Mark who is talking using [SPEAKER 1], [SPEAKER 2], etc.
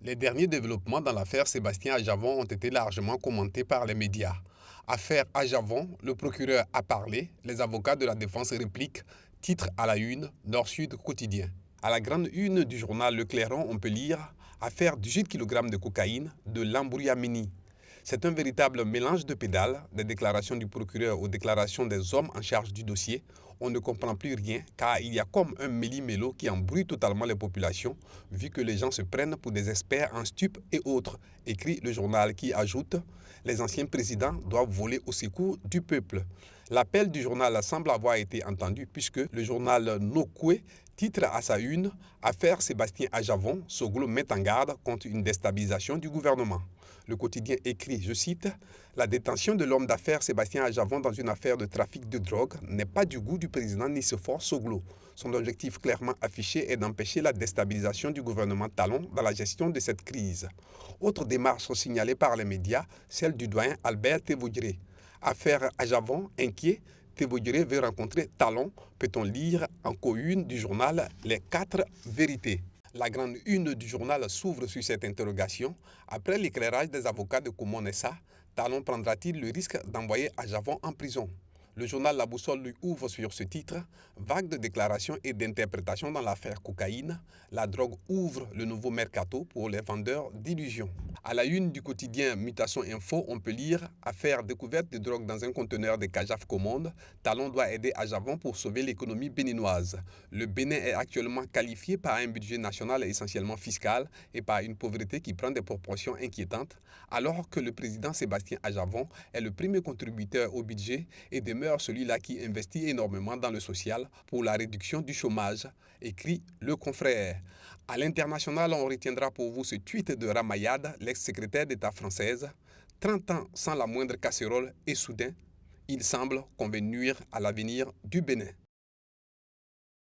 [SPEAKER 1] Les derniers développements dans l'affaire Sébastien Ajavon ont été largement commentés par les médias. Affaire Ajavon, le procureur a parlé, les avocats de la défense répliquent, titre à la une, Nord-Sud quotidien. À la grande une du journal Le Clairon, on peut lire Affaire 18 kg de cocaïne de Lambouriameni. C'est un véritable mélange de pédales, des déclarations du procureur aux déclarations des hommes en charge du dossier. On ne comprend plus rien car il y a comme un méli-mélo qui embrouille totalement les populations vu que les gens se prennent pour des experts en stupes et autres, écrit le journal qui ajoute « Les anciens présidents doivent voler au secours du peuple ». L'appel du journal semble avoir été entendu puisque le journal Nokoué titre à sa une « Affaire Sébastien Ajavon, Soglo met en garde contre une déstabilisation du gouvernement ». Le quotidien écrit, je cite, « La détention de l'homme d'affaires Sébastien Ajavon dans une affaire de trafic de drogue n'est pas du goût du président Nicéphore Soglo. Son objectif clairement affiché est d'empêcher la déstabilisation du gouvernement Talon dans la gestion de cette crise. » Autre démarche signalée par les médias, celle du doyen Albert Thévodiré. Affaire Ajavon, inquiet, Thévodiré veut rencontrer Talon, peut-on lire en co-une du journal Les 4 vérités. La grande une du journal s'ouvre sur cette interrogation. Après l'éclairage des avocats de Koumonessa, Talon prendra-t-il le risque d'envoyer Ajavon en prison? Le journal La Boussole lui ouvre sur ce titre. Vague de déclarations et d'interprétations dans l'affaire cocaïne. La drogue ouvre le nouveau mercato pour les vendeurs d'illusions. À la une du quotidien Mutation Info, on peut lire « Affaire découverte de drogue dans un conteneur de Cajaf Commande. Talon doit aider Ajavon pour sauver l'économie béninoise. Le Bénin est actuellement qualifié par un budget national essentiellement fiscal et par une pauvreté qui prend des proportions inquiétantes, alors que le président Sébastien Ajavon est le premier contributeur au budget et demeure celui-là qui investit énormément dans le social pour la réduction du chômage, écrit le confrère. À l'international, on retiendra pour vous ce tweet de Ramayad, l'ex-secrétaire d'État française. 30 ans sans la moindre casserole et soudain, il semble qu'on va nuire à l'avenir du Bénin.